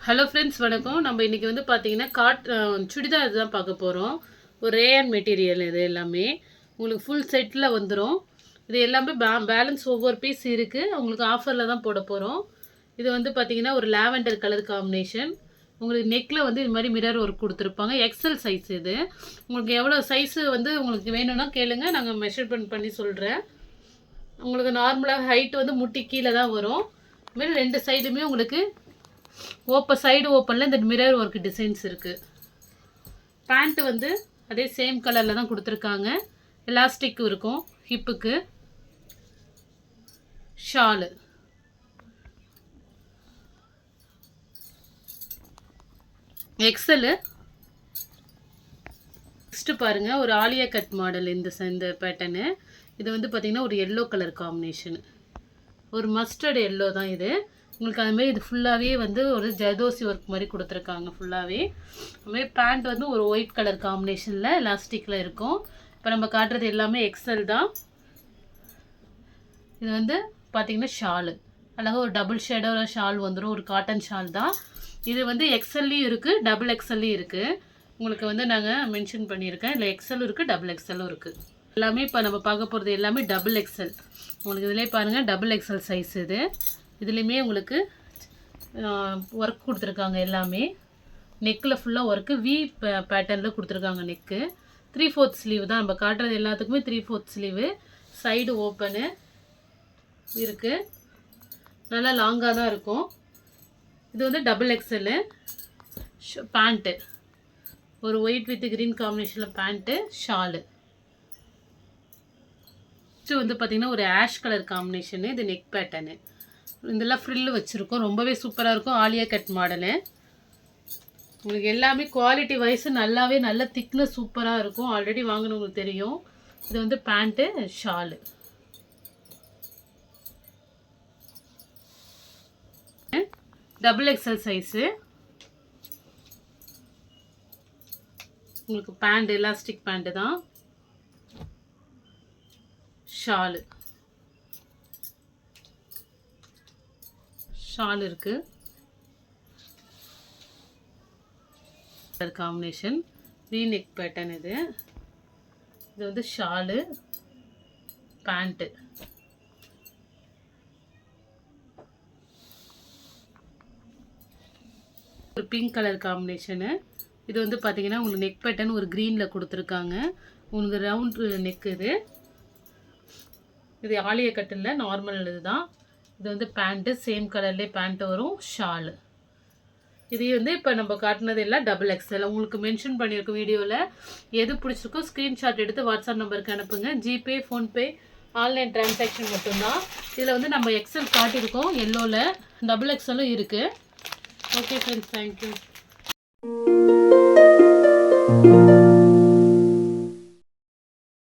Hello friends, வணக்கம். நம்ம இன்றைக்கி வந்து பார்த்திங்கன்னா சுடிதார் இதுதான் பார்க்க போகிறோம். ஒரு ரேயன் மெட்டீரியல் இது எல்லாமே உங்களுக்கு ஃபுல் செட்டில் வந்துடும். இது எல்லாமே பேலன்ஸ் ஒவ்வொரு பீஸ் இருக்குது. உங்களுக்கு ஆஃபரில் தான் போட போகிறோம். இது வந்து பார்த்திங்கன்னா ஒரு லாவெண்டர் கலர் காம்பினேஷன். உங்களுக்கு நெக்கில் வந்து இது மாதிரி மிரர் ஒர்க் கொடுத்துருப்பாங்க. எக்ஸல் சைஸ் இது. உங்களுக்கு எவ்வளோ சைஸு வந்து உங்களுக்கு வேணும்னா கேளுங்க, நாங்கள் மெஷர்மெண்ட் பண்ணி சொல்கிறேன். உங்களுக்கு நார்மலாக ஹைட் வந்து முட்டி கீழே தான் வரும். இதுமாரி ரெண்டு சைடுமே உங்களுக்கு சைடு ஓப்பனில் இந்த மிரர் ஒர்க் டிசைன்ஸ் இருக்குது. பேண்ட்டு வந்து அதே சேம் கலரில் தான் கொடுத்துருக்காங்க. எலாஸ்டிக்கும் இருக்கும் ஹிப்புக்கு. ஷாலு எக்ஸலு. நெக்ஸ்ட்டு பாருங்கள், ஒரு ஆலியா கட் மாடல். இந்த பேட்டர்னு இது வந்து பார்த்திங்கன்னா ஒரு எல்லோ கலர் காம்பினேஷனு, ஒரு மஸ்டர்டு எல்லோ தான் இது. உங்களுக்கு அதுமாரி இது ஃபுல்லாகவே வந்து ஒரு ஜர்தோசி ஒர்க் மாதிரி கொடுத்துருக்காங்க ஃபுல்லாகவே. அதுமாரி பேண்ட் வந்து ஒரு ஒயிட் கலர் காம்பினேஷனில் எலாஸ்டிக்கில் இருக்கும். இப்போ நம்ம காட்டுறது எல்லாமே எக்ஸல் தான். இது வந்து பார்த்திங்கன்னா ஷாலு அழகாக ஒரு டபுள் ஷேடோட ஷால் வந்துடும். ஒரு காட்டன் ஷால் தான் இது. வந்து எக்ஸல்லையும் இருக்குது, டபுள் எக்ஸல்லையும் இருக்குது. உங்களுக்கு வந்து நாங்கள் மென்ஷன் பண்ணியிருக்கேன். இல்லை எக்ஸலும் இருக்குது, டபுள் எக்ஸலும் இருக்குது. எல்லாமே இப்போ நம்ம பார்க்க போகிறது எல்லாமே டபுள் எக்ஸல். உங்களுக்கு இதிலே பாருங்கள், டபுள் எக்ஸல் சைஸ் இது. இதுலேயுமே உங்களுக்கு ஒர்க் கொடுத்துருக்காங்க. எல்லாமே நெக்கில் ஃபுல்லாக ஒர்க்கு வி பேட்டர்னில் கொடுத்துருக்காங்க. நெக்கு 3/4 ஸ்லீவ் தான் நம்ம காட்டுறது எல்லாத்துக்குமே. 3/4 ஸ்லீவு, சைடு ஓப்பனு இருக்குது. நல்லா லாங்காக தான் இருக்கும். இது வந்து டபுள் எக்ஸலு. பேண்ட்டு ஒரு ஒயிட் வித் க்ரீன் காம்பினேஷனில் பேண்ட்டு. ஷாலு வந்து பார்த்திங்கன்னா ஒரு ஆஷ் கலர் காம்பினேஷனு. இது நெக் பேட்டர்னு. இதெல்லாம் ஃப்ரில்லு வச்சுருக்கோம். ரொம்பவே சூப்பராக இருக்கும். Alia cut model. உங்களுக்கு எல்லாமே குவாலிட்டி வைஸு நல்ல திக்னஸ் சூப்பராக இருக்கும். ஆல்ரெடி வாங்கினவங்களுக்கு தெரியும். இது வந்து pant, shawl. Double XL size. உங்களுக்கு பேண்ட் எலாஸ்டிக் பேண்ட்டு தான். ஷாலு இருக்கு. காம்பினேஷன் வி நெக் பேட்டர்ன் இது. இது வந்து ஷாலு, பேண்ட்டு. ஒரு பிங்க் கலர் காம்பினேஷனு. இது வந்து பார்த்தீங்கன்னா உங்களுக்கு நெக் பேட்டர்ன் ஒரு க்ரீனில் கொடுத்துருக்காங்க. உங்களுக்கு ரவுண்ட் நெக் இது. இது ஆலியா கட்டில் நார்மல் இதுதான். இது வந்து பேண்ட்டு, சேம் கலர்லேயே பேண்ட்டு வரும். ஷாலு. இது வந்து இப்போ நம்ம காட்டினது எல்லாம் டபுள் எக்ஸல். உங்களுக்கு மென்ஷன் பண்ணியிருக்கோம் வீடியோவில். எது பிடிச்சிருக்கோ ஸ்க்ரீன்ஷாட் எடுத்து வாட்ஸ்அப் நம்பருக்கு அனுப்புங்க. ஜிபே, ஃபோன்பே, ஆன்லைன் டிரான்சாக்ஷன் மட்டும்தான். இதில் வந்து நம்ம எக்ஸல் காட்டியிருக்கோம் எல்லோவில். டபுள் எக்ஸலும் இருக்குது. Okay friends, thank you.